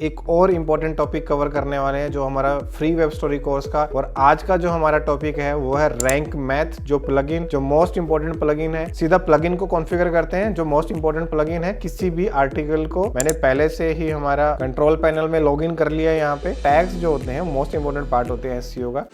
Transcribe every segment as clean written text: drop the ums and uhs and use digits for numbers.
एक और important topic cover करने वाले हैं जो हमारा फ्री वेब स्टोरी कोर्स का। और आज का जो हमारा टॉपिक है वो है रैंक मैथ, जो प्लगइन, जो मोस्ट इंपोर्टेंट प्लगइन है। सीधा प्लगइन को कॉन्फ़िगर करते हैं। जो मोस्ट इंपोर्टेंट प्लगइन है किसी भी आर्टिकल को, मैंने पहले से ही हमारा कंट्रोल पैनल में लॉगिन कर लिया है। यहाँ पे टैग्स जो होते हैं मोस्ट इंपोर्टेंट पार्ट होते हैं एसईओ का।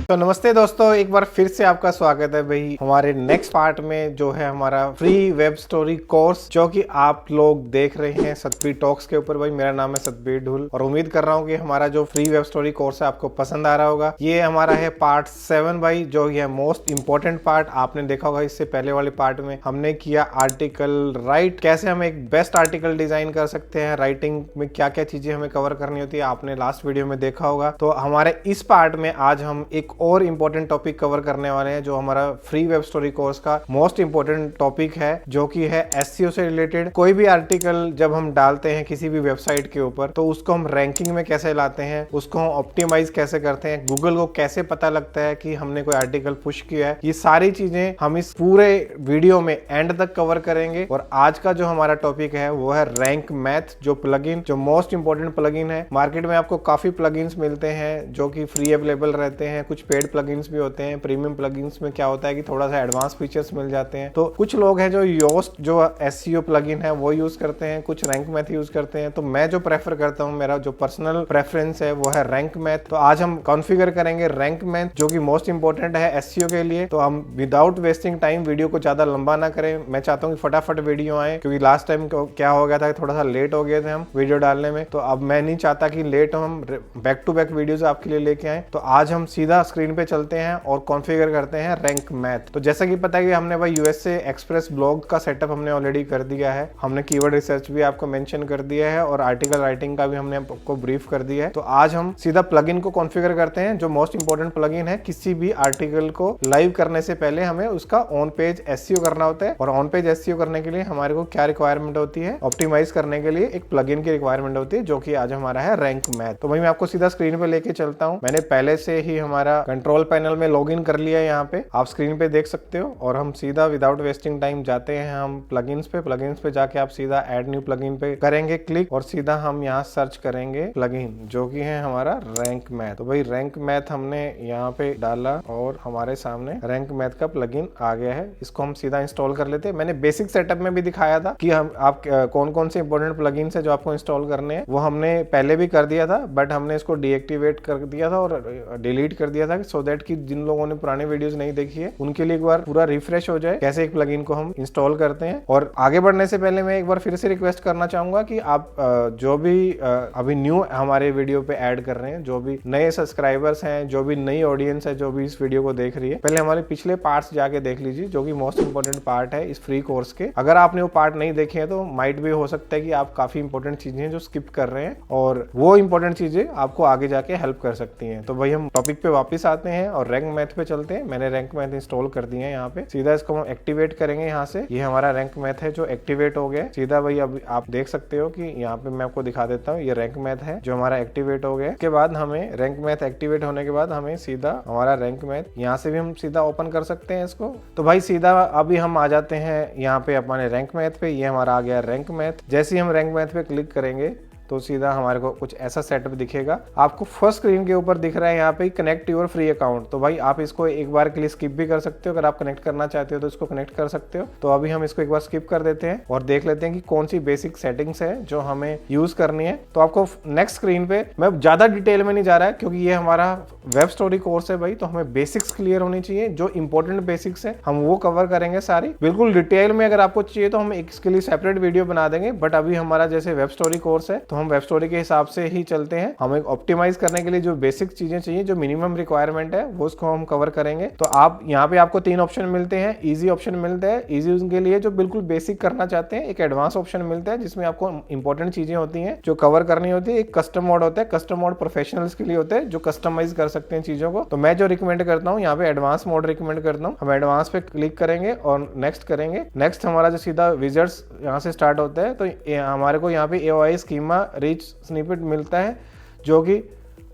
तो नमस्ते दोस्तों, एक बार फिर से आपका स्वागत है भाई हमारे नेक्स्ट पार्ट में जो है हमारा फ्री वेब स्टोरी कोर्स, जो कि आप लोग देख रहे हैं सतबीर टॉक्स के ऊपर। भाई मेरा नाम है सतबीर ढुल और उम्मीद कर रहा हूँ कि हमारा जो फ्री वेब स्टोरी कोर्स है आपको पसंद आ रहा होगा। ये हमारा है पार्ट 7 भाई, जो ये मोस्ट इंपॉर्टेंट पार्ट। आपने देखा होगा इससे पहले वाले पार्ट में हमने किया आर्टिकल राइट, कैसे हम एक बेस्ट आर्टिकल डिजाइन कर सकते हैं, राइटिंग में क्या क्या चीजें हमें कवर करनी होती है, आपने लास्ट वीडियो में देखा होगा। तो हमारे इस पार्ट में आज हम एक और इंपॉर्टेंट टॉपिक कवर करने वाले हैं जो हमारा फ्री वेब स्टोरी कोर्स का मोस्ट इंपॉर्टेंट टॉपिक है, जो कि है एसईओ से रिलेटेड। कोई भी आर्टिकल जब हम डालते हैं किसी भी वेबसाइट के ऊपर, तो उसको हम रैंकिंग में कैसे लाते हैं, उसको हम ऑप्टिमाइज कैसे करते हैं, गूगल को कैसे पता लगता है कि हमने कोई आर्टिकल पुश किया है, ये सारी चीजें हम इस पूरे वीडियो में एंड तक कवर करेंगे। और आज का जो हमारा टॉपिक है वो है रैंक मैथ, जो प्लगइन, जो मोस्ट इंपॉर्टेंट प्लगइन है। मार्केट में आपको काफी प्लगइन्स मिलते हैं जो कि फ्री अवेलेबल रहते हैं, कुछ पेड प्लगइन्स भी होते हैं। प्रीमियम प्लगइन्स में क्या होता है कि थोड़ा सा एडवांस फीचर्स मिल जाते हैं। तो कुछ लोग हैं जो योस्ट जो एसईओ प्लगइन है वो यूज करते हैं, कुछ रैंक मैथ यूज करते हैं। तो मैं जो प्रेफर करता हूं, मेरा जो पर्सनल प्रेफरेंस है वो है रैंक मैथ। तो आज हम कॉन्फ़िगर करेंगे रैंक मैथ, जो कि मोस्ट इंपॉर्टेंट है एसईओ के लिए। तो हम विदाउट वेस्टिंग टाइम वीडियो को ज्यादा लंबा ना करें। मैं चाहता हूँ कि फटाफट वीडियो आए, क्योंकि लास्ट टाइम क्या हो गया था, थोड़ा सा लेट हो गए थे हम वीडियो डालने में। तो अब मैं नहीं चाहता कि लेट हम बैक टू बैक वीडियोस आपके लिए लेके आए। तो आज हम सीधा स्क्रीन पे चलते हैं और कॉन्फ़िगर करते हैं रैंक मैथ। तो जैसा कि पता है कि हमने भाई यूएसए एक्सप्रेस ब्लॉग का सेटअप हमने ऑलरेडी कर दिया है। हमने कीवर्ड रिसर्च भी आपको मेंशन कर दिया है और आर्टिकल राइटिंग का भी हमने आपको ब्रीफ कर दिया है। तो आज हम सीधा प्लगइन को कॉन्फ़िगर करते हैं, जो मोस्ट इंपॉर्टेंट प्लगइन है। किसी भी आर्टिकल को लाइव करने से पहले हमें उसका ऑन पेज एसईओ करना होता है। और ऑन पेज एसईओ करने के लिए हमारे को क्या रिक्वायरमेंट होती है, ऑप्टिमाइज करने के लिए एक प्लगइन की रिक्वायरमेंट होती है, जो कि आज हमारा है रैंक मैथ। तो भाई मैं आपको सीधा स्क्रीन पे लेके चलता हूँ। मैंने पहले से ही हमारा कंट्रोल पैनल में लॉगिन कर लिया है, यहाँ पे आप स्क्रीन पे देख सकते हो। और हम सीधा विदाउट वेस्टिंग टाइम जाते हैं हम प्लगइन्स पे। प्लगइन्स पे जाके आप सीधा ऐड न्यू प्लगइन पे करेंगे क्लिक और सीधा हम यहाँ सर्च करेंगे प्लगइन, जो कि है हमारा रैंक मैथ। तो भाई रैंक मैथ हमने यहाँ पे डाला और हमारे सामने रैंक मैथ का प्लगइन आ गया है। इसको हम सीधा इंस्टॉल कर लेते हैं। मैंने बेसिक सेटअप में भी दिखाया था कि हम आप कौन कौन से इंपॉर्टेंट प्लगइन्स है जो आपको इंस्टॉल करने हैं, वो हमने पहले भी कर दिया था, बट हमने इसको डीएक्टिवेट कर दिया था और डिलीट कर दिया था, सो दैट कि जिन लोगों ने पुराने वीडियोस नहीं देखी है उनके लिए एक बार पूरा रिफ्रेश हो जाए कैसे एक प्लगइन को हम इंस्टॉल करते हैं। और आगे बढ़ने से पहले मैं एक बार फिर से रिक्वेस्ट करना चाहूंगा कि आप जो भी अभी न्यू हमारे वीडियो पे ऐड कर रहे हैं, जो भी नए सब्सक्राइबर्स हैं, जो भी नई ऑडियंस है जो भी इस वीडियो को देख रही है, पहले हमारे पिछले पार्ट्स जाके देख लीजिए, जो कि मोस्ट इंपोर्टेंट पार्ट है इस फ्री कोर्स के। अगर आपने वो पार्ट नहीं देखे हैं तो माइट भी हो सकता है कि आप काफी इंपॉर्टेंट चीजें जो स्किप कर रहे हैं, और वो इंपॉर्टेंट चीजें आपको आगे जाके हेल्प कर सकती हैं। तो भाई हम टॉपिक पे वापस आते हैं और रैंक मैथ पे चलते हैं। मैंने रैंक मैथ इंस्टॉल कर दिए हैं। यहाँ पे सीधा इसको हम एक्टिवेट करेंगे। यहाँ से ये हमारा रैंक मैथ है जो एक्टिवेट हो गया सीधा। भाई अब आप देख सकते हो कि यहाँ पे मैं आपको दिखा देता हूँ, ये रैंक मैथ है जो हमारा एक्टिवेट हो गया। इसके बाद हमें रैंक मैथ एक्टिवेट होने के बाद हमें सीधा हमारा रैंक मैथ यहाँ से भी हम सीधा ओपन कर सकते हैं इसको। तो भाई सीधा अभी हम आ जाते हैं यहाँ पे अपने रैंक मैथ पे। ये हमारा आ गया रैंक मैथ। जैसे ही हम रैंक मैथ पे क्लिक करेंगे तो सीधा हमारे को कुछ ऐसा सेटअप दिखेगा। आपको फर्स्ट स्क्रीन के ऊपर दिख रहा है यहाँ पे कनेक्ट योर फ्री अकाउंट। तो भाई आप इसको एक बार के लिए स्किप भी कर सकते हो। अगर आप कनेक्ट करना चाहते हो तो इसको कनेक्ट कर सकते हो। तो अभी हम इसको एक बार स्किप कर देते हैं और देख लेते हैं कि कौन सी बेसिक सेटिंग्स है जो हमें यूज करनी है। तो आपको नेक्स्ट स्क्रीन पे, मैं ज्यादा डिटेल में नहीं जा रहा है क्योंकि ये हमारा वेब स्टोरी कोर्स है भाई, तो हमें बेसिक्स क्लियर होनी चाहिए। जो इंपॉर्टेंट बेसिक्स है हम वो कवर करेंगे सारी बिल्कुल डिटेल में। अगर आपको चाहिए तो हम इसके लिए सेपरेट वीडियो बना देंगे, बट अभी हमारा जैसे वेब स्टोरी कोर्स है तो हम वेब स्टोरी के हिसाब से ही चलते हैं। हमें ऑप्टिमाइज करने के लिए जो बेसिक चीजें चाहिए, जो मिनिमम रिक्वायरमेंट है, वो उसको हम कवर करेंगे। तो आप यहाँ पे आपको 3 ऑप्शन मिलते हैं। इजी ऑप्शन मिलता है, इजी उनके लिए जो बिल्कुल बेसिक करना चाहते हैं। एक एडवांस ऑप्शन मिलता है जिसमें आपको इंपॉर्टेंट चीजें होती हैं जो कवर करनी होती है। एक कस्टम मोड होता है, कस्टम मोड प्रोफेशनल्स के लिए होता है जो कस्टमाइज कर सकते हैं चीजों को। तो मैं जो रिकमेंड करता हूँ यहाँ पे एडवांस मोड रिकमेंड करता हूँ। हम एडवांस पे क्लिक करेंगे और नेक्स्ट करेंगे। नेक्स्ट हमारा जो सीधा विजर्ट्स यहाँ से स्टार्ट होता है। तो हमारे को यहाँ पे एओआई स्कीमा रिच स्निपेट मिलता है जो कि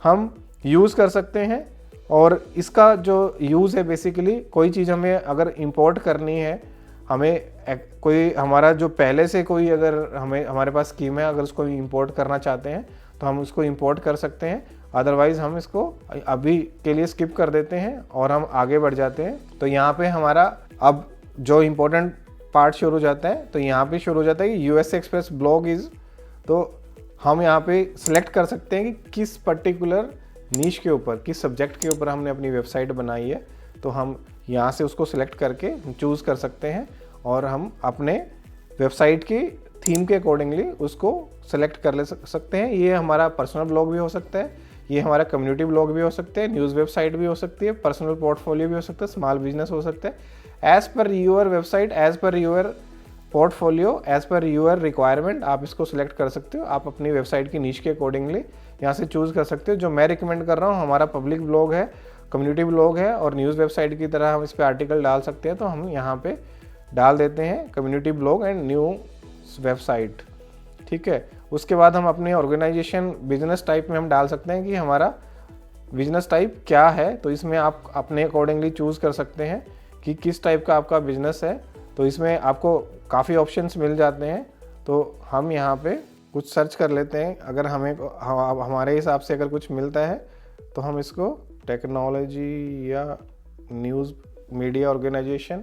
हम यूज कर सकते हैं और इसका जो यूज़ है बेसिकली, कोई चीज़ हमें अगर इंपोर्ट करनी है, हमें कोई हमारा जो पहले से कोई अगर हमारे पास स्कीम है, अगर उसको इंपोर्ट करना चाहते हैं तो हम उसको इंपोर्ट कर सकते हैं। अदरवाइज़ हम इसको अभी के लिए स्किप कर देते हैं और हम आगे बढ़ जाते हैं। तो यहाँ पे हमारा अब जो इम्पोर्टेंट पार्ट शुरू हो जाता है, तो यहाँ पे शुरू हो जाता है कि यूएस एक्सप्रेस ब्लॉग इज़, तो हम यहाँ पे सिलेक्ट कर सकते हैं कि किस पर्टिकुलर नीश के ऊपर, किस सब्जेक्ट के ऊपर हमने अपनी वेबसाइट बनाई है। तो हम यहाँ से उसको सिलेक्ट करके चूज़ कर सकते हैं और हम अपने वेबसाइट की थीम के अकॉर्डिंगली उसको सेलेक्ट कर ले सकते हैं। ये हमारा पर्सनल ब्लॉग भी हो सकता है, ये हमारा कम्युनिटी ब्लॉग भी हो सकते हैं, न्यूज़ वेबसाइट भी हो सकती है, पर्सनल पोर्टफोलियो भी हो सकता है, स्मॉल बिजनेस हो सकता है। As per your website, as per your portfolio, as per your requirement आप इसको सिलेक्ट कर सकते हो। आप अपनी वेबसाइट की नीश के अकॉर्डिंगली यहाँ से चूज़ कर सकते हो। जो मैं रिकमेंड कर रहा हूँ, हमारा पब्लिक ब्लॉग है, कम्युनिटी ब्लॉग है और न्यूज़ वेबसाइट की तरह हम इस पर आर्टिकल डाल सकते हैं। तो हम यहाँ पे डाल देते हैं community blog and news website, ठीक है। उसके बाद हम अपने ऑर्गेनाइजेशन बिजनेस टाइप में हम डाल सकते हैं कि हमारा बिजनेस टाइप क्या है। तो इसमें आप अपने अकॉर्डिंगली चूज़ कर सकते हैं कि किस टाइप का आपका बिजनेस है। तो इसमें आपको काफ़ी ऑप्शंस मिल जाते हैं। तो हम यहाँ पे कुछ सर्च कर लेते हैं, अगर हमारे हिसाब से अगर कुछ मिलता है तो हम इसको टेक्नोलॉजी या न्यूज़ मीडिया ऑर्गेनाइजेशन,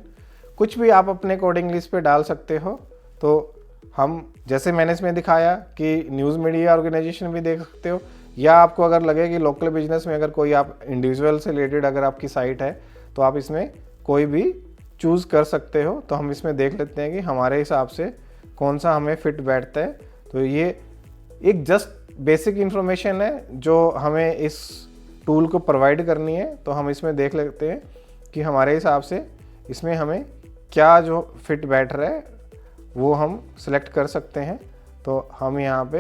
कुछ भी आप अपने अकॉर्डिंगली इस पे डाल सकते हो। तो हम जैसे मैंने इसमें दिखाया कि न्यूज़ मीडिया ऑर्गेनाइजेशन भी देख सकते हो, या आपको अगर लगे कि लोकल बिजनेस में अगर कोई आप इंडिविजुअल से रिलेटेड अगर आपकी साइट है तो आप इसमें कोई भी चूज़ कर सकते हो। तो हम इसमें देख लेते हैं कि हमारे हिसाब से कौन सा हमें फिट बैठता है। तो ये एक जस्ट बेसिक इन्फॉर्मेशन है जो हमें इस टूल को प्रोवाइड करनी है। तो हम इसमें देख लेते हैं कि हमारे हिसाब से इसमें हमें क्या जो फिट बैठ रहा है वो हम सिलेक्ट कर सकते हैं। तो हम यहाँ पे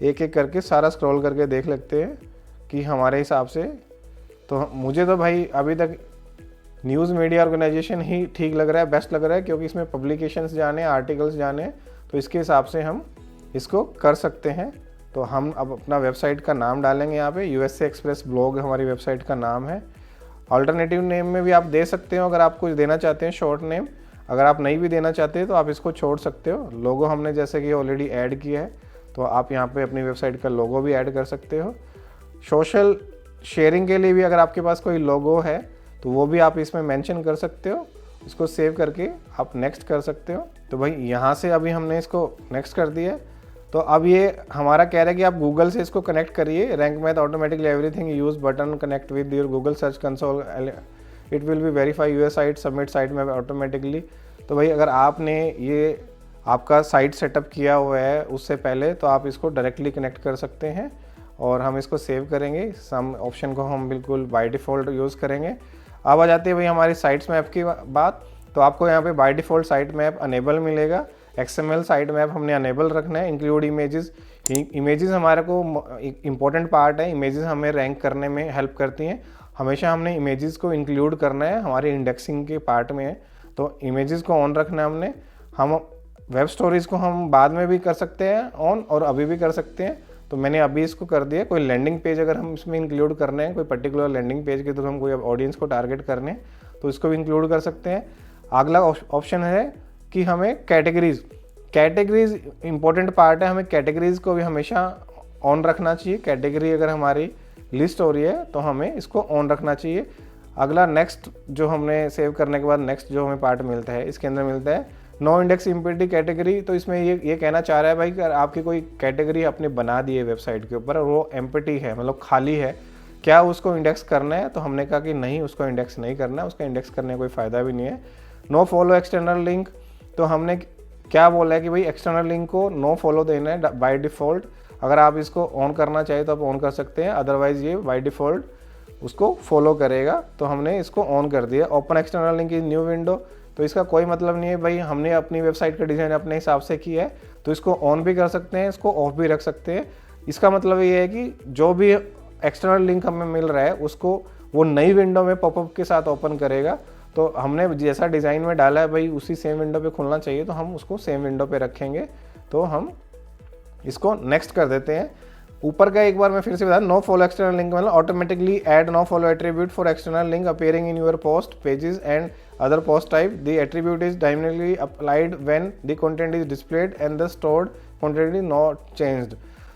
एक एक करके सारा स्क्रॉल करके देख लेते हैं कि हमारे हिसाब से, तो मुझे तो भाई अभी तक न्यूज़ मीडिया ऑर्गेनाइजेशन ही ठीक लग रहा है, बेस्ट लग रहा है, क्योंकि इसमें पब्लिकेशंस जाने, आर्टिकल्स जाने, तो इसके हिसाब से हम इसको कर सकते हैं। तो हम अब अपना वेबसाइट का नाम डालेंगे यहाँ पे, यूएसए एक्सप्रेस ब्लॉग हमारी वेबसाइट का नाम है। अल्टरनेटिव नेम में भी आप दे सकते हो अगर आप कुछ देना चाहते हैं, शॉर्ट नेम। अगर आप नहीं भी देना चाहते तो आप इसको छोड़ सकते हो। लोगो हमने जैसे कि ऑलरेडी ऐड किया है, तो आप यहाँ पे अपनी वेबसाइट का लोगो भी ऐड कर सकते हो। सोशल शेयरिंग के लिए भी अगर आपके पास कोई लोगो है तो वो भी आप इसमें मेंशन कर सकते हो। इसको सेव करके आप नेक्स्ट कर सकते हो। तो भाई यहाँ से अभी हमने इसको नेक्स्ट कर दिया। तो अब ये हमारा कह रहा है कि आप गूगल से इसको कनेक्ट करिए। Rank Math automatically everything use button connect with your Google search console, it will be verify your site, submit site map automatically. तो भाई अगर आपने ये आपका साइट सेटअप किया हुआ है उससे पहले, तो आप इसको डायरेक्टली कनेक्ट कर सकते हैं। और हम इसको सेव करेंगे, सम ऑप्शन को हम बिल्कुल बाय डिफ़ॉल्ट यूज़ करेंगे। अब आ जाती है भाई हमारी साइट्स मैप की बात। तो आपको यहाँ पे by default site map enable मिलेगा। XML साइट मैप हमने अनेबल रखना है। इंक्लूड इमेजेस, इमेजेस हमारे को इम्पोर्टेंट पार्ट है। इमेजेस हमें रैंक करने में हेल्प करती हैं। हमेशा हमने इमेजेस को इंक्लूड करना है, हमारे इंडेक्सिंग के पार्ट में है। तो इमेजेस को ऑन रखना है हमने। हम वेब स्टोरीज़ को हम बाद में भी कर सकते हैं ऑन, और अभी भी कर सकते हैं। तो मैंने अभी इसको कर दिया। कोई लैंडिंग पेज अगर हम इसमें इंक्लूड करने हैं, कोई पर्टिकुलर लैंडिंग पेज के थ्रू हम कोई ऑडियंस को टारगेट करने हैं, तो इसको भी इंक्लूड कर सकते हैं। अगला ऑप्शन है कि हमें कैटेगरीज इंपॉर्टेंट पार्ट है। हमें कैटेगरीज को भी हमेशा ऑन रखना चाहिए। कैटेगरी अगर हमारी लिस्ट हो रही है तो हमें इसको ऑन रखना चाहिए। अगला नेक्स्ट जो हमने सेव करने के बाद नेक्स्ट जो हमें पार्ट मिलता है, इसके अंदर मिलता है नो इंडेक्स इम्पिटी कैटेगरी। तो इसमें ये कहना चाह रहा है भाई कि आपकी कोई कैटेगरी आपने बना दी है वेबसाइट के ऊपर और वो एम्पिटी है, मतलब खाली है, क्या उसको इंडेक्स करना है? तो हमने कहा कि नहीं, उसको इंडेक्स नहीं करना है, उसका इंडेक्स करने का कोई फ़ायदा भी नहीं है। नो फॉलो एक्सटर्नल लिंक, तो हमने क्या बोला है कि भाई एक्सटर्नल लिंक को नो फॉलो देना है बाय डिफ़ॉल्ट। अगर आप इसको ऑन करना चाहें तो आप ऑन कर सकते हैं, अदरवाइज़ ये बाय डिफ़ॉल्ट उसको फॉलो करेगा। तो हमने इसको ऑन कर दिया। Open external link in new window, तो इसका कोई मतलब नहीं है भाई, हमने अपनी वेबसाइट का डिज़ाइन अपने हिसाब से किया है, तो इसको ऑन भी कर सकते हैं, इसको ऑफ भी रख सकते हैं। इसका मतलब ये है कि जो भी एक्सटर्नल लिंक हमें मिल रहा है उसको वो नई विंडो में पॉपअप के साथ ओपन करेगा। तो हमने जैसा डिज़ाइन में डाला है भाई उसी सेम विंडो पे खुलना चाहिए, तो हम उसको सेम विंडो पे रखेंगे। तो हम इसको नेक्स्ट कर देते हैं। ऊपर का एक बार मैं फिर से बता, नो फॉलो एक्सटर्नल लिंक मतलब automatically add no follow attribute for external link appearing in your post pages and other post type. The attribute is dynamically applied when the content is displayed and the stored content is not changed.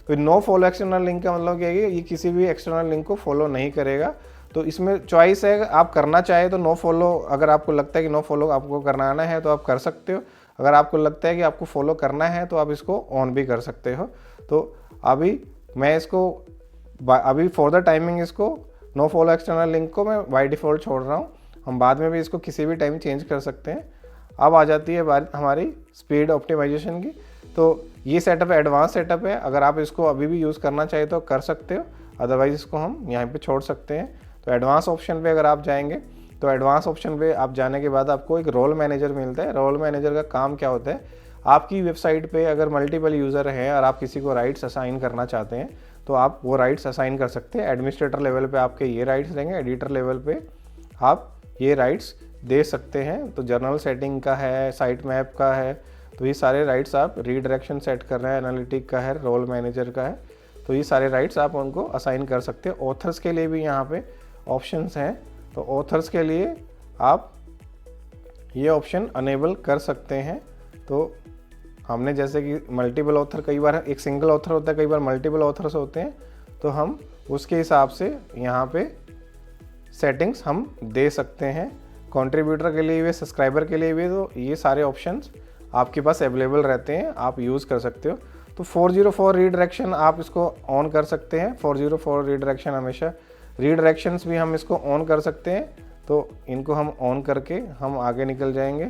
तो no follow external link का मतलब क्या है कि ये किसी भी external link को फॉलो नहीं करेगा। तो इसमें चॉइस है, आप करना चाहे तो नो फॉलो, अगर आपको लगता है कि नो फॉलो आपको कराना है तो आप कर सकते हो। अगर आपको लगता है कि आपको फॉलो करना है तो आप इसको ऑन भी कर सकते हो। तो अभी मैं इसको अभी फॉर द टाइमिंग इसको नो फॉलो एक्सटर्नल लिंक को मैं बाय डिफ़ॉल्ट छोड़ रहा हूँ। हम बाद में भी इसको किसी भी टाइम चेंज कर सकते हैं। अब आ जाती है बात हमारी स्पीड ऑप्टिमाइजेशन की। तो ये सेटअप एडवांस सेटअप है, अगर आप इसको अभी भी यूज़ करना चाहे तो कर सकते हो, अदरवाइज इसको हम यहाँ पे छोड़ सकते हैं। तो एडवांस ऑप्शन पे अगर आप जाएंगे तो एडवांस ऑप्शन पे आप जाने के बाद आपको एक रोल मैनेजर मिलता है। रोल मैनेजर का काम क्या होता है, आपकी वेबसाइट पे अगर मल्टीपल यूज़र हैं और आप किसी को राइट्स असाइन करना चाहते हैं तो आप वो राइट्स असाइन कर सकते हैं। एडमिनिस्ट्रेटर लेवल पे आपके ये राइट्स रहेंगे, एडिटर लेवल पे आप ये राइट्स दे सकते हैं। तो जर्नल सेटिंग का है, साइट मैप का है, तो ये सारे राइट्स आप रीडायरेक्शन सेट कर रहे हैं, एनालिटिक का है, रोल मैनेजर का है, तो ये सारे राइट्स आप उनको असाइन कर सकते हैं। ऑथर्स के लिए भी यहाँ पे ऑप्शंस हैं, तो ऑथर्स के लिए आप ये ऑप्शन अनेबल कर सकते हैं। तो हमने जैसे कि मल्टीपल ऑथर, कई बार एक सिंगल ऑथर होता है, कई बार मल्टीपल ऑथर्स होते हैं, तो हम उसके हिसाब से यहाँ पे सेटिंग्स हम दे सकते हैं। कंट्रीब्यूटर के लिए भी, सब्सक्राइबर के लिए भी, तो ये सारे ऑप्शंस आपके पास अवेलेबल रहते हैं, आप यूज़ कर सकते हो। तो 404 रीडायरेक्शन आप इसको ऑन कर सकते हैं। 404 रीडायरेक्शन हमेशा, रीडायरेक्शंस भी हम इसको ऑन कर सकते हैं। तो इनको हम ऑन करके हम आगे निकल जाएंगे।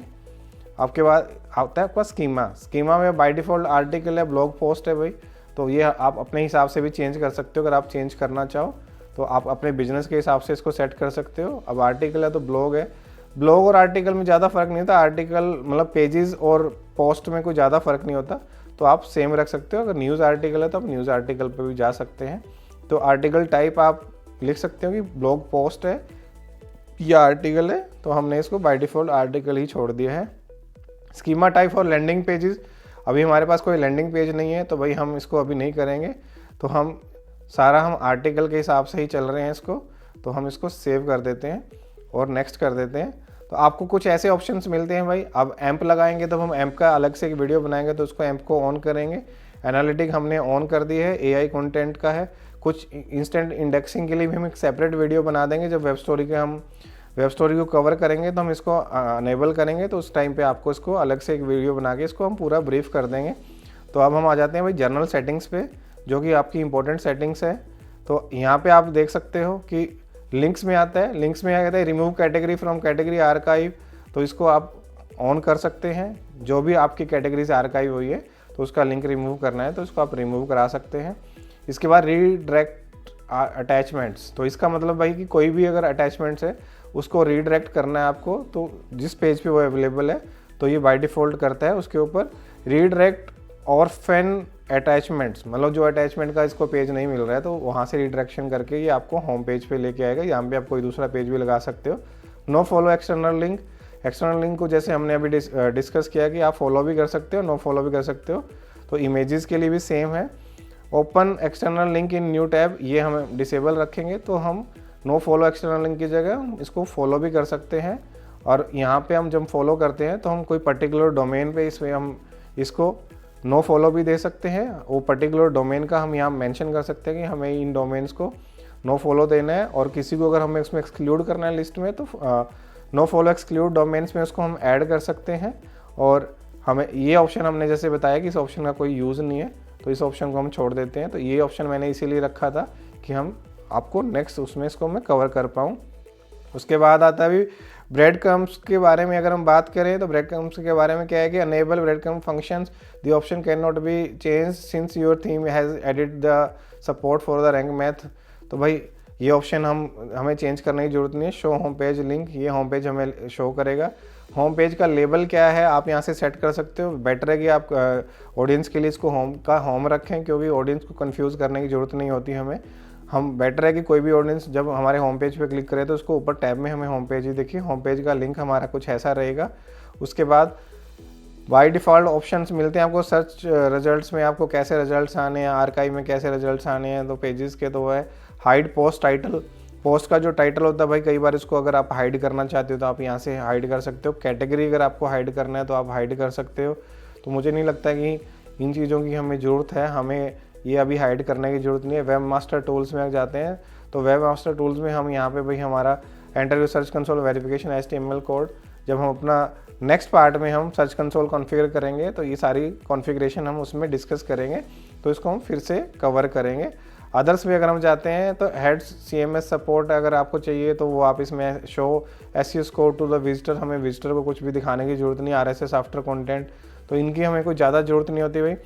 आपके बाद आता है आपका स्कीमा। स्कीमा में बाय डिफ़ॉल्ट आर्टिकल है, ब्लॉग पोस्ट है भाई, तो ये आप अपने हिसाब से भी चेंज कर सकते हो। अगर आप चेंज करना चाहो तो आप अपने बिजनेस के हिसाब से इसको सेट कर सकते हो। अब आर्टिकल है तो ब्लॉग है। ब्लॉग और आर्टिकल में ज़्यादा फ़र्क नहीं होता। आर्टिकल मतलब पेजेस और पोस्ट में कोई ज़्यादा फ़र्क नहीं होता, तो आप सेम रख सकते हो। अगर न्यूज़ आर्टिकल है तो आप न्यूज़ आर्टिकल पर भी जा सकते हैं। तो आर्टिकल टाइप आप लिख सकते हो कि ब्लॉग पोस्ट है या आर्टिकल है, तो हमने इसको बाय डिफ़ॉल्ट आर्टिकल ही छोड़ दिया है। स्कीमा टाइप और लैंडिंग पेजेस, अभी हमारे पास कोई लैंडिंग पेज नहीं है तो भाई हम इसको अभी नहीं करेंगे। तो हम आर्टिकल के हिसाब से ही चल रहे हैं इसको, तो हम इसको सेव कर देते हैं और नेक्स्ट कर देते हैं। तो आपको कुछ ऐसे ऑप्शंस मिलते हैं भाई। अब एम्प लगाएंगे तो हम एम्प का अलग से एक वीडियो बनाएंगे, तो उसको एम्प को ऑन करेंगे। एनालिटिक हमने ऑन कर दी है, AI कंटेंट का है। कुछ इंस्टेंट इंडेक्सिंग के लिए भी हम एक सेपरेट वीडियो बना देंगे। जब वेब स्टोरी को कवर करेंगे तो हम इसको अनेबल करेंगे, तो उस टाइम पे आपको इसको अलग से एक वीडियो बना के इसको हम पूरा ब्रीफ कर देंगे। तो अब हम आ जाते हैं भाई जर्नल सेटिंग्स पे, जो कि आपकी इंपॉर्टेंट सेटिंग्स है। तो यहाँ पे आप देख सकते हो कि लिंक्स में आता है, लिंक्स में क्या कहता है, remove category from category archive. तो इसको आप ऑन कर सकते हैं। जो भी आपकी कैटेगरी से आर्काइव हुई है तो उसका लिंक रिमूव करना है तो उसको आप रिमूव करा सकते हैं। इसके बाद रीडायरेक्ट अटैचमेंट्स, तो इसका मतलब भाई कि कोई भी अगर अटैचमेंट्स है उसको रीडायरेक्ट करना है आपको, तो जिस पेज पे वो अवेलेबल है तो ये बाय डिफ़ॉल्ट करता है। उसके ऊपर रीडायरेक्ट ऑर्फन अटैचमेंट्स, मतलब जो अटैचमेंट का इसको पेज नहीं मिल रहा है तो वहाँ से रीडायरेक्शन करके ये आपको होम पेज पे लेके आएगा। यहाँ पे आप कोई दूसरा पेज भी लगा सकते हो। No follow external link, external link को जैसे हमने अभी डिस्कस किया कि आप फॉलो भी कर सकते हो, नो फॉलो भी कर सकते हो। तो इमेजेस के लिए भी सेम है। Open external link in new tab, ये हम डिसेबल रखेंगे, तो हम नो फॉलो एक्सटर्नल लिंक की जगह हम इसको फॉलो भी कर सकते हैं। और यहाँ पे हम जब फॉलो करते हैं तो हम कोई पर्टिकुलर डोमेन पे इसमें हम इसको नो फॉलो भी दे सकते हैं। वो पर्टिकुलर डोमेन का हम यहाँ मेंशन कर सकते हैं कि हमें इन डोमेन्स को नो फॉलो देना है, और किसी को अगर हमें इसमें एक्सक्लूड करना है लिस्ट में तो नो फॉलो एक्सक्लूड डोमेन्स में उसको हम ऐड कर सकते हैं। और हमें ये ऑप्शन हमने जैसे बताया कि इस ऑप्शन का कोई यूज़ नहीं है, तो इस ऑप्शन को हम छोड़ देते हैं। तो ये ऑप्शन मैंने इसीलिए रखा था कि हम आपको नेक्स्ट उसमें इसको मैं कवर कर पाऊँ। उसके बाद आता है भी ब्रेड क्रम्स के बारे में। अगर हम बात करें तो ब्रेड क्रम्स के बारे में क्या है कि enable breadcrumb functions, the option can not be change since your theme has added the support for the Rank Math. तो भाई ये ऑप्शन हमें चेंज करने की जरूरत नहीं है। शो होम पेज लिंक, ये होम पेज हमें शो करेगा। होम पेज का लेबल क्या है आप यहाँ से सेट कर सकते हो। बेटर है कि आप ऑडियंस के लिए इसको होम रखें, क्योंकि ऑडियंस को कंफ्यूज करने की ज़रूरत नहीं होती हमें। हम बेटर है कि कोई भी ऑडियंस जब हमारे होम पेज पे क्लिक करे तो उसको ऊपर टैब में हमें होम पेज ही देखिए। होम पेज का लिंक हमारा कुछ ऐसा रहेगा। उसके बाद बाय डिफ़ॉल्ट ऑप्शंस मिलते हैं आपको सर्च रिजल्ट्स में, आपको कैसे रिजल्ट्स आने हैं, आर्काइव में कैसे रिजल्ट्स आने हैं। तो पेजेस के तो है हाइड पोस्ट टाइटल, पोस्ट का जो टाइटल होता है भाई, कई बार इसको अगर आप हाइड करना चाहते हो तो आप यहाँ से हाइड कर सकते हो। कैटेगरी अगर आपको हाइड करना है तो आप हाइड कर सकते हो। तो मुझे नहीं लगता कि इन चीज़ों की हमें ज़रूरत है, हमें ये अभी हाइड करने की ज़रूरत नहीं है। वेब मास्टर टूल्स में जाते हैं तो वेब मास्टर टूल्स में हम यहाँ पे भाई हमारा enter your search console verification HTML code, जब हम अपना नेक्स्ट पार्ट में हम सर्च कंसोल कॉन्फ़िगर करेंगे तो ये सारी कॉन्फ़िगरेशन हम उसमें डिस्कस करेंगे, तो इसको हम फिर से कवर करेंगे। अदर्स में अगर हम जाते हैं तो हेड्स CMS सपोर्ट अगर आपको चाहिए तो वो आप इसमें show SEO score to the visitor, हमें विजिटर को कुछ भी दिखाने की ज़रूरत नहीं। RSS आफ्टर कंटेंट, तो इनकी हमें कोई ज़्यादा ज़रूरत नहीं होती भाई।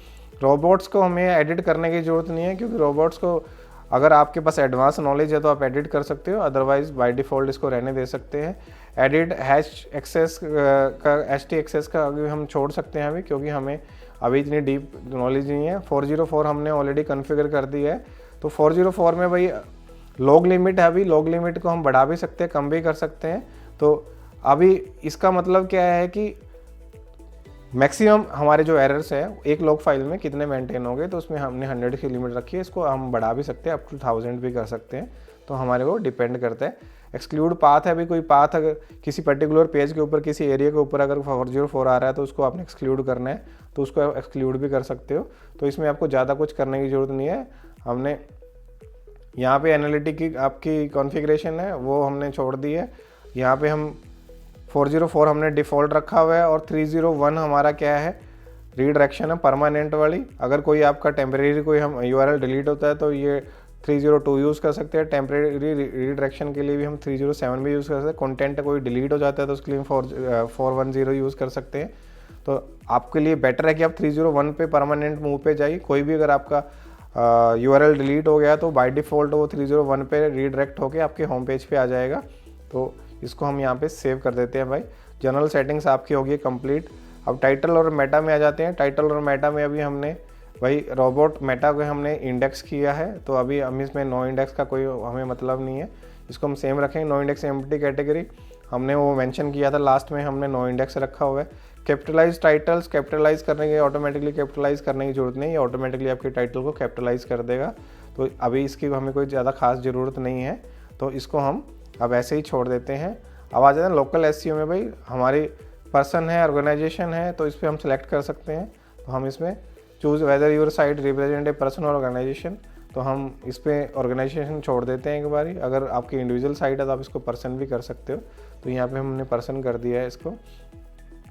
रोबोट्स को हमें एडिट करने की ज़रूरत नहीं है, क्योंकि रोबोट्स को अगर आपके पास एडवांस नॉलेज है तो आप एडिट कर सकते हो, अदरवाइज बाय डिफ़ॉल्ट इसको रहने दे सकते हैं। एडिट हैश एक्सेस का HT एक्सेस का अभी हम छोड़ सकते हैं अभी, क्योंकि हमें अभी इतनी डीप नॉलेज नहीं है। 404 हमने ऑलरेडी कॉन्फ़िगर कर दी है। तो 404 में भाई लॉग लिमिट है, अभी लॉग लिमिट को हम बढ़ा भी सकते हैं, कम भी कर सकते हैं। तो अभी इसका मतलब क्या है कि मैक्सिमम हमारे जो एरर्स है एक लॉग फाइल में कितने मेंटेन हो गए, तो उसमें हमने 100 की लिमिट रखी है। इसको हम बढ़ा भी सकते हैं, अप टू 1000 भी कर सकते हैं, तो हमारे को डिपेंड करता है। एक्सक्लूड पाथ है, अभी कोई पाथ अगर किसी पर्टिकुलर पेज के ऊपर किसी एरिया के ऊपर अगर 404 आ रहा है तो उसको आपने एक्सक्लूड करना है, तो उसको एक्सक्लूड भी कर सकते हो। तो इसमें आपको ज़्यादा कुछ करने की ज़रूरत नहीं है। हमने यहाँ पे एनालिटिक की आपकी कॉन्फ़िगरेशन है वो हमने छोड़ दी है। यहाँ पे हम 404 हमने डिफ़ॉल्ट रखा हुआ है, और 301 हमारा क्या है, रीडायरेक्शन है परमानेंट वाली। अगर कोई आपका टेम्परेरी कोई हम URL डिलीट होता है तो ये 302 यूज़ कर सकते हैं। टेम्परेरी रीडायरेक्शन के लिए भी हम 307 भी यूज़ कर सकते हैं। कंटेंट कोई डिलीट हो जाता है तो उसके लिए 410 यूज़ कर सकते हैं। तो आपके लिए बेटर है कि आप 301 पे परमानेंट मूव पे जाइए। कोई भी अगर आपका URL डिलीट हो गया तो बाय डिफ़ॉल्ट वो 301 पे रीडायरेक्ट होके आपके होम पेज पे आ जाएगा। तो इसको हम यहाँ पे सेव कर देते हैं भाई। जनरल सेटिंग्स आपकी होगी कंप्लीट। अब टाइटल और मेटा में आ जाते हैं। टाइटल और मेटा में अभी हमने भाई रोबोट मेटा को हमने इंडेक्स किया है, तो अभी हम इसमें नो इंडेक्स का कोई हमें मतलब नहीं है, इसको हम सेम रखेंगे। नो इंडेक्स एम्प्टी कैटेगरी हमने वो मेंशन किया था लास्ट में, हमने नो इंडेक्स रखा हुआ है। कैपिटलाइज टाइटल्स कैपिटलाइज करने के ऑटोमेटिकली कैपिटलाइज करने की ज़रूरत नहीं है, ऑटोमेटिकली आपके टाइटल को कैपिटलाइज कर देगा। तो अभी इसकी हमें कोई ज़्यादा खास ज़रूरत नहीं है, तो इसको हम अब ऐसे ही छोड़ देते हैं। अब आ जाते हैं लोकल SEO में। भाई हमारी पर्सन है, ऑर्गेनाइजेशन है, तो इस पर हम सेलेक्ट कर सकते हैं। तो हम इसमें choose whether your site represent a person और ऑर्गेनाइजेशन, तो हम इस पर ऑर्गेनाइजेशन छोड़ देते हैं एक बारी। अगर आपकी इंडिविजुअल साइट है तो आप इसको पर्सन भी कर सकते हो, तो यहाँ पे हमने पर्सन कर दिया है इसको।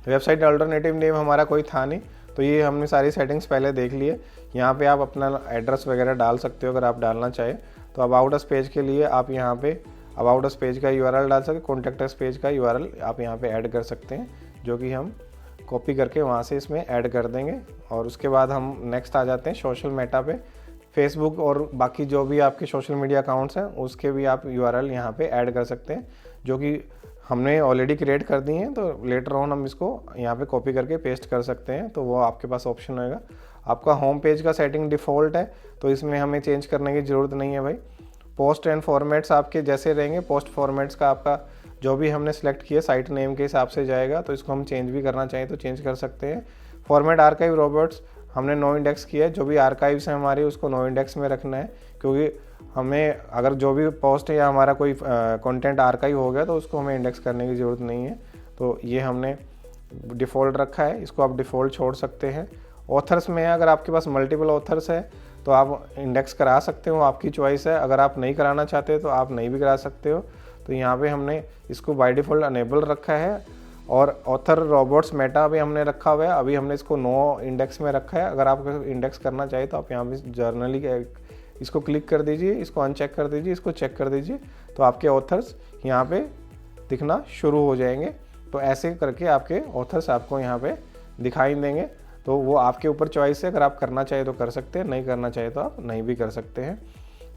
वेबसाइट अल्टरनेटिव नेम हमारा कोई था नहीं, तो ये हमने सारी सेटिंग्स पहले देख लिए। यहाँ पे आप अपना एड्रेस वगैरह डाल सकते हो अगर आप डालना चाहें। तो अबाउट अस पेज के लिए आप यहाँ पे अबाउट अस पेज का URL डाल सकते, कॉन्टैक्ट अस पेज का URL आप यहाँ पे ऐड कर सकते हैं, जो कि हम कॉपी करके वहाँ से इसमें ऐड कर देंगे। और उसके बाद हम नेक्स्ट आ जाते हैं सोशल मेटा पे। फेसबुक और बाकी जो भी आपके सोशल मीडिया अकाउंट्स हैं उसके भी आप URL यहाँ पे ऐड कर सकते हैं, जो कि हमने ऑलरेडी क्रिएट कर दी हैं। तो लेटर ऑन हम इसको यहाँ पे कॉपी करके पेस्ट कर सकते हैं, तो वो आपके पास ऑप्शन होगा। आपका होम पेज का सेटिंग डिफ़ॉल्ट है, तो इसमें हमें चेंज करने की ज़रूरत नहीं है भाई। पोस्ट एंड फॉर्मेट्स आपके जैसे रहेंगे। पोस्ट फॉर्मेट्स का आपका जो भी हमने सेलेक्ट किया साइट नेम के हिसाब से जाएगा, तो इसको हम चेंज भी करना चाहें तो चेंज कर सकते हैं। फॉर्मेट आर्काइव रोबोट्स हमने नो इंडेक्स किया है, जो भी आर्काइव्स हैं हमारी उसको नो इंडेक्स में रखना है, क्योंकि हमें अगर जो भी पोस्ट है या हमारा कोई कंटेंट आर्काइव हो गया तो उसको हमें इंडेक्स करने की ज़रूरत नहीं है। तो ये हमने डिफ़ॉल्ट रखा है, इसको आप डिफ़ॉल्ट छोड़ सकते हैं। ऑथर्स में अगर आपके पास मल्टीपल ऑथर्स है तो आप इंडेक्स करा सकते हो, आपकी चॉइस है। अगर आप नहीं कराना चाहते तो आप नहीं भी करा सकते हो। तो यहाँ पे हमने इसको बाय डिफ़ॉल्ट अनेबल रखा है। और ऑथर रोबोट्स मेटा भी हमने रखा हुआ है, अभी हमने इसको नो इंडेक्स में रखा है। अगर आप इंडेक्स करना चाहिए तो आप यहाँ पे जर्नली इसको क्लिक कर दीजिए, इसको अनचेक कर दीजिए, इसको चेक कर दीजिए, तो आपके ऑथर्स यहाँ पे दिखना शुरू हो जाएंगे। तो ऐसे करके आपके ऑथर्स आपको यहाँ पे दिखाई देंगे। तो वो आपके ऊपर चॉइस है, अगर आप करना चाहे तो कर सकते हैं, नहीं करना चाहे तो आप नहीं भी कर सकते हैं।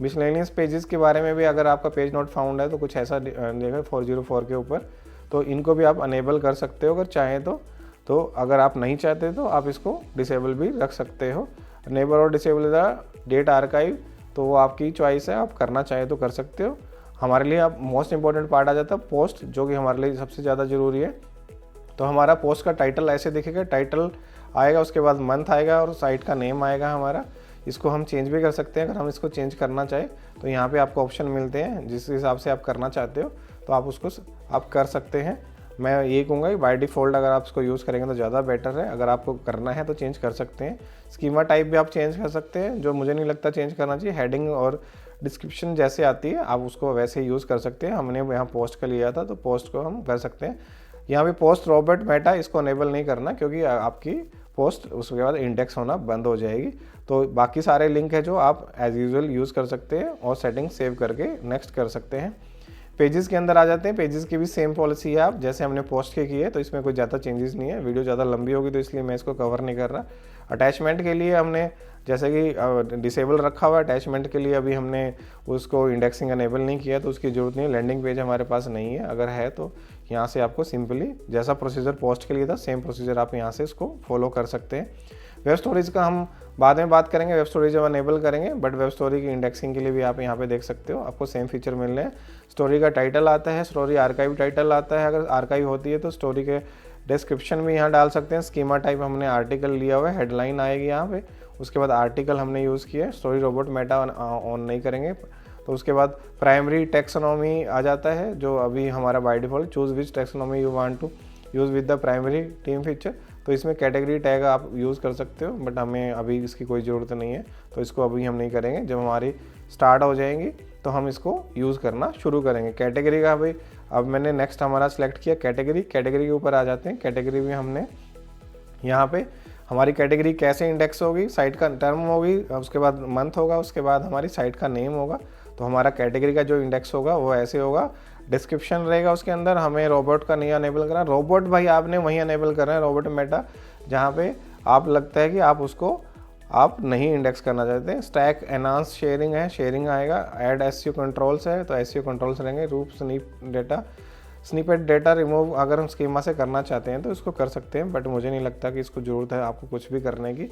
मिसलेनियस पेजेस के बारे में भी अगर आपका पेज नॉट फाउंड है तो कुछ ऐसा देगा 404 के ऊपर, तो इनको भी आप अनेबल कर सकते हो अगर चाहें तो अगर आप नहीं चाहते तो आप इसको डिसेबल भी रख सकते हो। अनेबल और डिसेबल द डेट आर्काइव, तो वो आपकी चॉइस है, आप करना चाहे तो कर सकते हो। हमारे लिए अब मोस्ट इंपॉर्टेंट पार्ट आ जाता है पोस्ट, जो कि हमारे लिए सबसे ज़्यादा ज़रूरी है। तो हमारा पोस्ट का टाइटल ऐसे दिखेगा, टाइटल आएगा, उसके बाद मंथ आएगा और साइट का नेम आएगा हमारा। इसको हम चेंज भी कर सकते हैं, अगर हम इसको चेंज करना चाहें तो यहाँ पे आपको ऑप्शन मिलते हैं, जिस हिसाब से आप करना चाहते हो तो आप उसको आप कर सकते हैं। मैं ये कहूँगा कि बाय डिफ़ॉल्ट अगर आप इसको यूज़ करेंगे तो ज़्यादा बेटर है, अगर आपको करना है तो चेंज कर सकते हैं। स्कीमा टाइप भी आप चेंज कर सकते हैं, जो मुझे नहीं लगता चेंज करना चाहिए। हेडिंग और डिस्क्रिप्शन जैसे आती है आप उसको वैसे यूज़ कर सकते हैं। हमने यहाँ पोस्ट का लिया था तो पोस्ट को हम कर सकते हैं। यहाँ पे पोस्ट रोबोट मेटा इसको अनेबल नहीं करना, क्योंकि आपकी पोस्ट उसके बाद इंडेक्स होना बंद हो जाएगी। तो बाकी सारे लिंक है जो आप एज यूजुअल यूज़ कर सकते हैं और सेटिंग सेव करके नेक्स्ट कर सकते हैं। पेजेस के अंदर आ जाते हैं। पेजेस की भी सेम पॉलिसी है, आप जैसे हमने पोस्ट के की है, तो इसमें कोई ज़्यादा चेंजेस नहीं है। वीडियो ज़्यादा लंबी होगी तो इसलिए मैं इसको कवर नहीं कर रहा। अटैचमेंट के लिए हमने जैसे कि डिसेबल रखा हुआ है, अटैचमेंट के लिए अभी हमने उसको इंडेक्सिंग अनेबल नहीं किया तो उसकी ज़रूरत नहीं है। लैंडिंग पेज हमारे पास नहीं है, अगर है तो यहाँ से आपको सिंपली जैसा प्रोसीजर पोस्ट के लिए था सेम प्रोसीजर आप यहाँ से इसको फॉलो कर सकते हैं। वेब स्टोरेज का हम बाद में बात करेंगे, वेब स्टोरेज जब अनेबल करेंगे, बट वेब स्टोरी की इंडेक्सिंग के लिए भी आप यहाँ पे देख सकते हो, आपको सेम फीचर मिल रहे हैं। स्टोरी का टाइटल आता है, स्टोरी आर्काइव टाइटल आता है, अगर आर्काइव होती है तो स्टोरी के डिस्क्रिप्शन भी यहाँ डाल सकते हैं। स्कीमा टाइप हमने आर्टिकल लिया हुआ है, हेडलाइन आएगी यहाँ पे, उसके बाद आर्टिकल हमने यूज़ किया है। स्टोरी रोबोट मेटा ऑन नहीं करेंगे। तो उसके बाद प्राइमरी टेक्सोनॉमी आ जाता है, जो अभी हमारा by default choose which taxonomy you want to use with the primary term feature. तो इसमें कैटेगरी टैग आप यूज़ कर सकते हो, बट हमें अभी इसकी कोई ज़रूरत नहीं है, तो इसको अभी हम नहीं करेंगे। जब हमारी स्टार्ट हो जाएंगी तो हम इसको यूज़ करना शुरू करेंगे। कैटेगरी का भाई अब मैंने नेक्स्ट हमारा सेलेक्ट किया कैटेगरी के ऊपर आ जाते हैं। कैटेगरी में हमने यहाँ पे हमारी कैटेगरी कैसे इंडेक्स होगी, साइट का टर्म होगी, उसके बाद मंथ होगा, उसके बाद हमारी साइट का नेम होगा। तो हमारा कैटेगरी का जो इंडेक्स होगा वो ऐसे होगा। डिस्क्रिप्शन रहेगा उसके अंदर, हमें रोबोट का नहीं अनेबल करना। रोबोट भाई आपने वहीं अनेबल करना है, रोबोट मेटा, जहाँ पे आप लगता है कि आप उसको आप नहीं इंडेक्स करना चाहते हैं। स्टैक एनहांस शेयरिंग है, शेयरिंग आएगा। ऐड एसईओ कंट्रोल्स है, तो एसईओ कंट्रोल्स रहेंगे। रूप स्निपेट डेटा रिमूव अगर हम स्कीमा से करना चाहते हैं तो इसको कर सकते हैं, बट मुझे नहीं लगता कि इसको ज़रूरत है आपको कुछ भी करने की।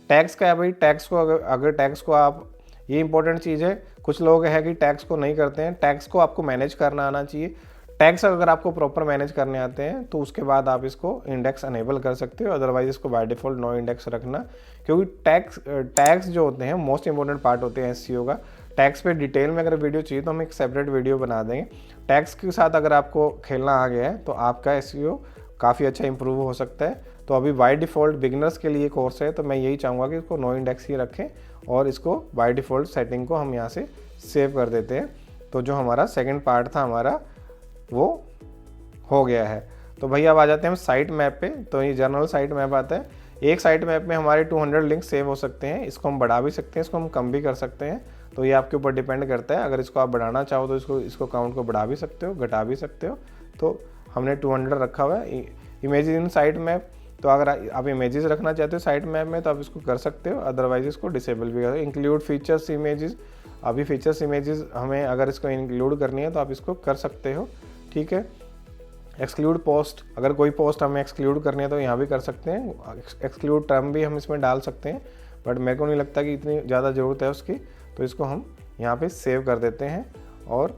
टैक्स का है भाई, टैक्स को अगर टैक्स को आप, ये इंपॉर्टेंट चीज़ है, कुछ लोग हैं कि टैक्स को नहीं करते हैं। टैक्स को आपको मैनेज करना आना चाहिए। टैक्स अगर आपको प्रॉपर मैनेज करने आते हैं तो उसके बाद आप इसको इंडेक्स अनेबल कर सकते हो, अदरवाइज इसको बाय डिफ़ॉल्ट नो इंडेक्स रखना, क्योंकि टैक्स जो होते हैं मोस्ट इंपॉर्टेंट पार्ट होते हैं एसईओ का। टैक्स पे डिटेल में अगर वीडियो चाहिए तो हम एक सेपरेट वीडियो बना देंगे। टैक्स के साथ अगर आपको खेलना आ गया है तो आपका एसईओ काफ़ी अच्छा इंप्रूव हो सकता है। तो अभी बाय डिफ़ॉल्ट बिगिनर्स के लिए कोर्स है, तो मैं यही चाहूँगा कि इसको नो इंडेक्स ही रखें और इसको बाय डिफ़ॉल्ट सेटिंग को हम यहाँ से सेव कर देते हैं। तो जो हमारा सेकंड पार्ट था हमारा वो हो गया है। तो भैया अब आ जाते हैं हम साइट मैप पे। तो ये जनरल साइट मैप आता है। एक साइट मैप में हमारे 200 लिंक सेव हो सकते हैं। इसको हम बढ़ा भी सकते हैं, इसको हम कम भी कर सकते हैं, तो ये आपके ऊपर डिपेंड करता है। अगर इसको आप बढ़ाना चाहो तो इसको काउंट को बढ़ा भी सकते हो, घटा भी सकते हो। तो हमने 200 रखा हुआ है। इमेजेस इन साइट मैप, तो अगर आप इमेजेस रखना चाहते हो साइट मैप में तो आप इसको कर सकते हो, अदरवाइज इसको डिसेबल भी कर। इंक्लूड फीचर्स इमेजेस, अभी फीचर्स इमेजेस हमें अगर इसको इंक्लूड करनी है तो आप इसको कर सकते हो, ठीक है। एक्सक्लूड पोस्ट, अगर कोई पोस्ट हमें एक्सक्लूड करनी है तो यहाँ भी कर सकते हैं। एक्सक्लूड टर्म भी हम इसमें डाल सकते हैं, बट मेरे को नहीं लगता कि इतनी ज़्यादा ज़रूरत है उसकी, तो इसको हम यहाँ पे सेव कर देते हैं और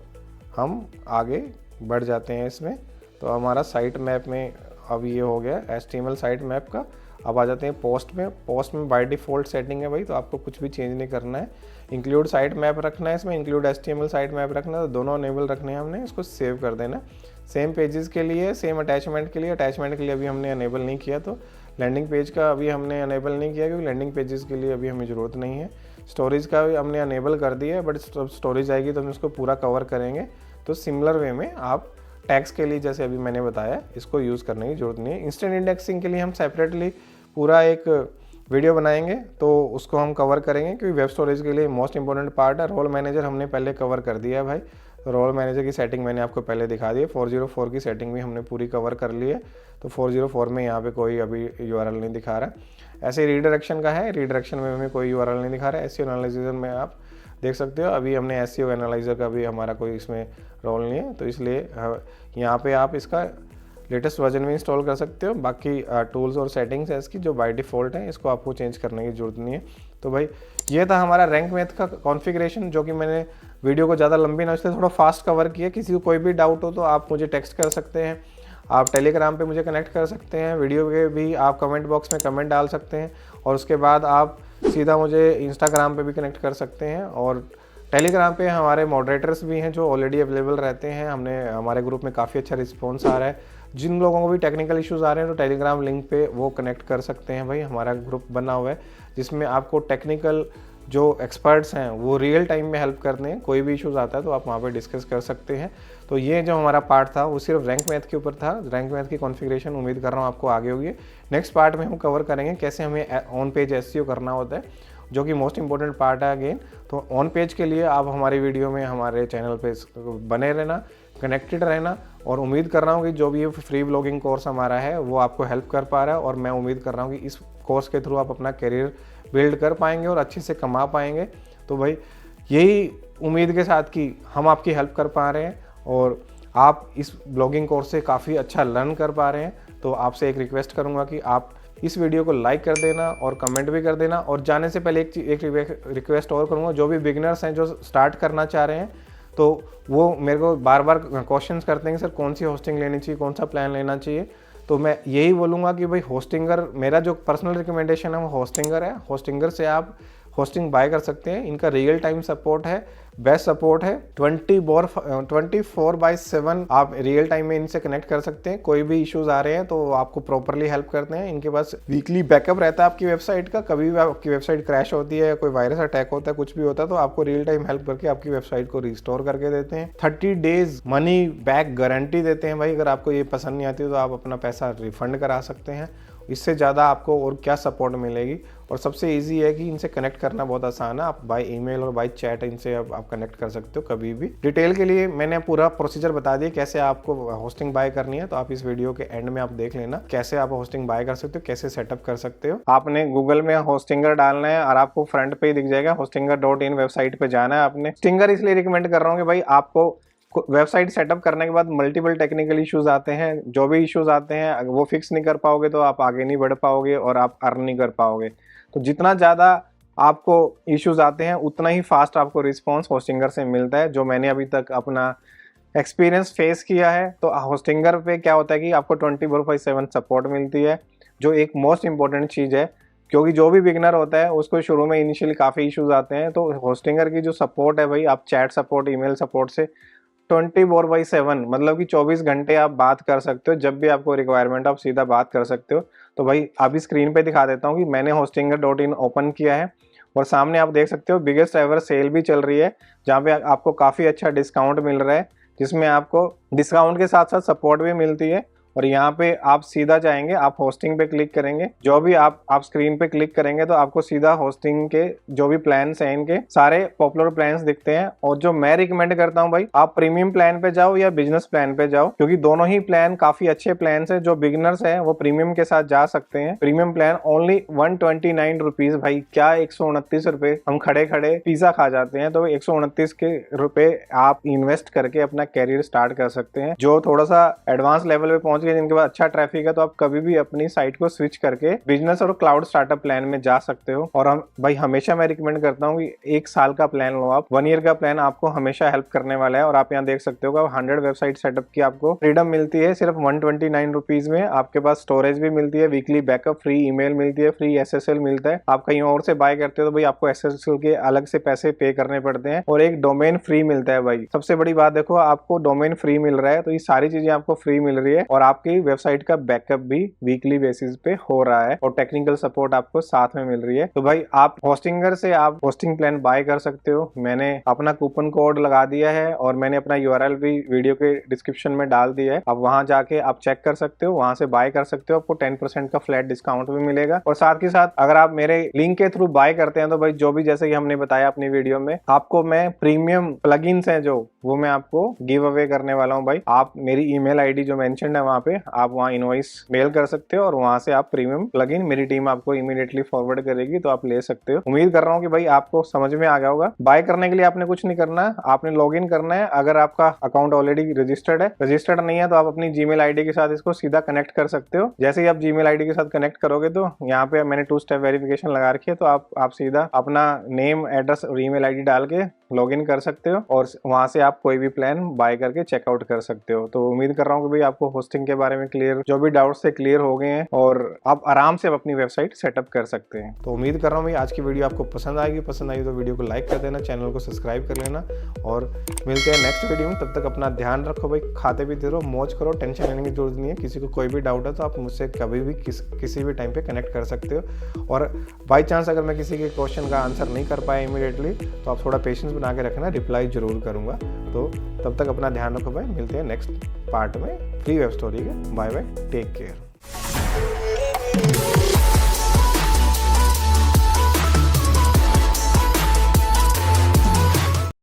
हम आगे बढ़ जाते हैं इसमें। तो हमारा साइट मैप में अब ये हो गया HTML साइट मैप का। अब आ जाते हैं पोस्ट में। पोस्ट में बाय डिफ़ॉल्ट सेटिंग है भाई, तो आपको कुछ भी चेंज नहीं करना है। इंक्लूड साइट मैप रखना है इसमें, इंक्लूड HTML साइट मैप रखना है, तो दोनों अनेबल रखने हैं हमने। इसको सेव कर देना। सेम पेजेस के लिए, सेम अटैचमेंट के लिए, अटैचमेंट के लिए अभी हमने अनेबल नहीं किया, तो लैंडिंग पेज का अभी हमने अनेबल नहीं किया क्योंकि लैंडिंग पेजेस के लिए अभी हमें ज़रूरत नहीं है। स्टोरेज का भी हमने अनेबल कर दिया है, बट स्टोरेज आएगी तो हम इसको पूरा कवर करेंगे। तो सिमिलर वे में आप टैक्स के लिए जैसे अभी मैंने बताया इसको यूज़ करने की ज़रूरत नहीं है। इंस्टेंट इंडेक्सिंग के लिए हम सेपरेटली पूरा एक वीडियो बनाएंगे तो उसको हम कवर करेंगे, क्योंकि वेब स्टोरेज के लिए मोस्ट इंपॉर्टेंट पार्ट है। रोल मैनेजर हमने पहले कवर कर दिया है भाई, तो रोल मैनेजर की सेटिंग मैंने आपको पहले दिखा दी है। 404 की सेटिंग भी हमने पूरी कवर कर ली है, तो 404 में यहाँ पे कोई अभी URL नहीं दिखा रहा। ऐसे रीडायरेक्शन का है, रीडायरेक्शन में हमें कोई URL नहीं दिखा रहा है। SEO एनालिसिस में आप देख सकते हो, अभी हमने SEO एनालाइजर का भी हमारा कोई इसमें रोल नहीं है, तो इसलिए यहाँ पे आप इसका लेटेस्ट वर्जन में इंस्टॉल कर सकते हो। बाकी टूल्स और सेटिंग्स है इसकी जो बाय डिफ़ॉल्ट है, इसको आपको चेंज करने की ज़रूरत नहीं है। तो भाई ये था हमारा रैंक मैथ का कॉन्फ़िगरेशन, जो कि मैंने वीडियो को ज़्यादा लंबी ना इसलिए थोड़ा फास्ट कवर किया। किसी को कोई भी डाउट हो तो आप मुझे टेक्स्ट कर सकते हैं। आप टेलीग्राम पे मुझे कनेक्ट कर सकते हैं, वीडियो के भी आप कमेंट बॉक्स में कमेंट डाल सकते हैं, और उसके बाद आप सीधा मुझे इंस्टाग्राम पे भी कनेक्ट कर सकते हैं। और टेलीग्राम पे हमारे मॉडरेटर्स भी हैं जो ऑलरेडी अवेलेबल रहते हैं। हमारे ग्रुप में काफ़ी अच्छा रिस्पॉन्स आ रहा है। जिन लोगों को भी टेक्निकल इश्यूज़ आ रहे हैं तो टेलीग्राम लिंक पे वो कनेक्ट कर सकते हैं भाई। हमारा ग्रुप बना हुआ है जिसमें आपको टेक्निकल जो एक्सपर्ट्स हैं वो रियल टाइम में हेल्प करते हैं। कोई भी इश्यूज़ आता है तो आप वहाँ पे डिस्कस कर सकते हैं। तो ये जो हमारा पार्ट था वो सिर्फ रैंक मैथ के ऊपर था। रैंक मैथ की कॉन्फ़िगरेशन उम्मीद कर रहा हूँ आपको आगे होगी। नेक्स्ट पार्ट में हम कवर करेंगे कैसे हमें ऑन पेज एसईओ करना होता है, जो कि मोस्ट इंपॉर्टेंट पार्ट है अगेन। तो ऑन पेज के लिए आप हमारी वीडियो में हमारे चैनल पे बने रहना, कनेक्टेड रहना, और उम्मीद कर रहा हूँ कि जो भी ये फ्री ब्लॉगिंग कोर्स हमारा है वो आपको हेल्प कर पा रहा है। और मैं उम्मीद कर रहा हूँ कि इस कोर्स के थ्रू आप अपना करियर बिल्ड कर पाएंगे और अच्छे से कमा पाएंगे। तो भाई यही उम्मीद के साथ कि हम आपकी हेल्प कर पा रहे हैं और आप इस ब्लॉगिंग कोर्स से काफ़ी अच्छा लर्न कर पा रहे हैं, तो आपसे एक रिक्वेस्ट करूँगा कि आप इस वीडियो को लाइक कर देना और कमेंट भी कर देना। और जाने से पहले एक रिक्वेस्ट और करूँगा, जो भी बिगिनर्स हैं जो स्टार्ट करना चाह रहे हैं तो वो मेरे को बार बार क्वेश्चंस करते हैं कि सर कौन सी होस्टिंग लेनी चाहिए, कौन सा प्लान लेना चाहिए। तो मैं यही बोलूँगा कि भाई होस्टिंगर, मेरा जो पर्सनल रिकमेंडेशन है वो होस्टिंगर है। होस्टिंगर से आप होस्टिंग बाय कर सकते हैं। इनका रियल टाइम सपोर्ट है, बेस्ट सपोर्ट है। 24/7 आप रियल टाइम में इनसे कनेक्ट कर सकते हैं। कोई भी इश्यूज आ रहे हैं तो आपको प्रॉपरली हेल्प करते हैं। इनके पास वीकली बैकअप रहता है आपकी वेबसाइट का। कभी भी आपकी वेबसाइट क्रैश होती है, कोई वायरस अटैक होता है, कुछ भी होता है, तो आपको रियल टाइम हेल्प करके आपकी वेबसाइट को रिस्टोर करके देते हैं। 30 डेज मनी बैक गारंटी देते हैं भाई। अगर आपको ये पसंद नहीं आती तो आप अपना पैसा रिफंड करा सकते हैं। इससे ज़्यादा आपको और क्या सपोर्ट मिलेगी। और सबसे इजी है कि इनसे कनेक्ट करना बहुत आसान है। आप बाय ईमेल और बाय चैट इनसे आप कनेक्ट कर सकते हो कभी भी। डिटेल के लिए मैंने पूरा प्रोसीजर बता दिया कैसे आपको होस्टिंग बाय करनी है, तो आप इस वीडियो के एंड में आप देख लेना कैसे आप होस्टिंग बाय कर सकते हो, कैसे सेटअप कर सकते हो। आपने गूगल में होस्टिंगर डालना है और आपको फ्रंट पे ही दिख जाएगा hostinger.in वेबसाइट पे जाना है आपने। होस्टिंगर इसलिए रिकमेंड कर रहा हूँ कि भाई आपको वेबसाइट सेटअप करने के बाद मल्टीपल टेक्निकल इश्यूज आते हैं। जो भी इश्यूज आते हैं वो फिक्स नहीं कर पाओगे तो आप आगे नहीं बढ़ पाओगे और आप अर्न नहीं कर पाओगे। तो जितना ज़्यादा आपको इश्यूज आते हैं उतना ही फास्ट आपको रिस्पॉन्स होस्टिंगर से मिलता है, जो मैंने अभी तक अपना एक्सपीरियंस फेस किया है। तो होस्टिंगर पे क्या होता है कि आपको 24/7 सपोर्ट मिलती है, जो एक मोस्ट इंपॉर्टेंट चीज़ है। क्योंकि जो भी बिगनर होता है उसको शुरू में इनिशियली काफ़ी इश्यूज आते हैं, तो होस्टिंगर की जो सपोर्ट है भाई, आप चैट सपोर्ट, ईमेल सपोर्ट से 24/7 मतलब कि 24 घंटे आप बात कर सकते हो। जब भी आपको रिक्वायरमेंट आप सीधा बात कर सकते हो। तो भाई अभी स्क्रीन पे दिखा देता हूँ कि मैंने hostinger.in ओपन किया है और सामने आप देख सकते हो बिगेस्ट एवर सेल भी चल रही है, जहाँ पे आपको काफ़ी अच्छा डिस्काउंट मिल रहा है, जिसमें आपको डिस्काउंट के साथ साथ सपोर्ट भी मिलती है। और यहाँ पे आप सीधा जाएंगे, आप होस्टिंग पे क्लिक करेंगे, जो भी आप स्क्रीन पे क्लिक करेंगे तो आपको सीधा होस्टिंग के जो भी प्लान्स हैं इनके सारे पॉपुलर प्लान्स दिखते हैं। और जो मैं रिकमेंड करता हूँ भाई, आप प्रीमियम प्लान पे जाओ या बिजनेस प्लान पे जाओ, क्योंकि दोनों ही प्लान काफी अच्छे प्लान है। जो बिगिनर्स है वो प्रीमियम के साथ जा सकते हैं। प्रीमियम प्लान ओनली 129 रुपीज, भाई क्या 129 रुपए हम खड़े खड़े पिज्जा खा जाते हैं। तो 129 के रुपए आप इन्वेस्ट करके अपना कैरियर स्टार्ट कर सकते हैं। जो थोड़ा सा एडवांस लेवल पे पहुंच, जिनके पास अच्छा ट्रैफिक है, तो आप कभी भी अपनी साइट को स्विच करके बिजनेस और क्लाउड स्टार्टअप प्लान में जा सकते हो। और हम भाई हमेशा मैं रिकमेंड करता हूँ कि 1 साल का प्लान लो आप। 1 ईयर का प्लान आपको हमेशा हेल्प करने वाला है। और आप यहाँ देख सकते हो 100 वेबसाइट सेटअप की आपको फ्रीडम मिलती है सिर्फ 129 रुपीज में। आपके पास स्टोरेज भी मिलती है, वीकली बैकअप, फ्री ईमेल मिलती है, फ्री SSL मिलता है। आप कहीं और से बाय करते हो तो भाई आपको SSL के अलग से पैसे पे करने पड़ते हैं, और एक डोमेन फ्री मिलता है भाई। सबसे बड़ी बात देखो, आपको डोमेन फ्री मिल रहा है, तो ये सारी चीजें आपको फ्री मिल रही है। और आपकी वेबसाइट का बैकअप भी वीकली बेसिस पे हो रहा है, और टेक्निकल सपोर्ट आपको साथ में मिल रही है। तो भाई आप होस्टिंगर से आप होस्टिंग प्लान बाय कर सकते हो। मैंने अपना कूपन कोड लगा दिया है और मैंने अपना URL भी वीडियो के डिस्क्रिप्शन में डाल दिया है। अब वहां जाके आप चेक कर सकते हो, वहां से बाय कर सकते हो। आपको 10% का फ्लैट डिस्काउंट भी मिलेगा। और साथ ही साथ अगर आप मेरे लिंक के थ्रू बाय करते हैं तो भाई जो भी जैसे कि हमने बताया अपनी वीडियो में, आपको मैं प्रीमियम प्लगइन्स हैं जो वो मैं आपको गिव अवे करने वाला हूँ भाई। आप मेरी ईमेल आईडी जो मेंशन है वहाँ पे आप वहाँ इनवॉइस मेल कर सकते हो, और वहाँ से आप प्रीमियम प्लगइन मेरी टीम आपको इमीडिएटली फॉरवर्ड करेगी, तो आप ले सकते हो। उम्मीद कर रहा हूँ कि भाई आपको समझ में आ गया होगा। बाय करने के लिए आपने कुछ नहीं करना है, आपने लॉग इन करना है। अगर आपका अकाउंट ऑलरेडी रजिस्टर्ड है, रजिस्टर्ड नहीं है तो आप अपनी जीमेल आईडी के साथ इसको सीधा कनेक्ट कर सकते हो। जैसे ही आप जीमेल आईडी के साथ कनेक्ट करोगे तो यहाँ पे मैंने 2 स्टेप वेरिफिकेशन लगा रखी है, तो आप सीधा अपना नेम, एड्रेस और ईमेल आईडी डाल के लॉगिन कर सकते हो, और वहां से आप कोई भी प्लान बाय करके चेकआउट कर सकते हो। तो उम्मीद कर रहा हूँ कि भाई आपको होस्टिंग के बारे में क्लियर, जो भी डाउट्स थे क्लियर हो गए हैं और आप आराम से अपनी वेबसाइट सेटअप कर सकते हैं। तो उम्मीद कर रहा हूँ भाई आज की वीडियो आपको पसंद आएगी। पसंद आई तो वीडियो को लाइक कर देना, चैनल को सब्सक्राइब कर लेना और मिलते हैं नेक्स्ट वीडियो में। तब तक अपना ध्यान रखो भाई, खाते पीते रहो, मौज करो, टेंशन लेने की जरूरत नहीं है। किसी को कोई भी डाउट है तो आप मुझसे कभी भी किसी भी टाइम पे कनेक्ट कर सकते हो। और बाई चांस अगर मैं किसी के क्वेश्चन का आंसर नहीं कर पाया इमीडिएटली तो आप थोड़ा पेशेंस बना के रखना, रिप्लाई जरूर करूँगा। तो तब तक अपना ध्यान रखो भाई, मिलते हैं नेक्स्ट पार्ट में फ्री वेब स्टोरी के। Bye bye, take care.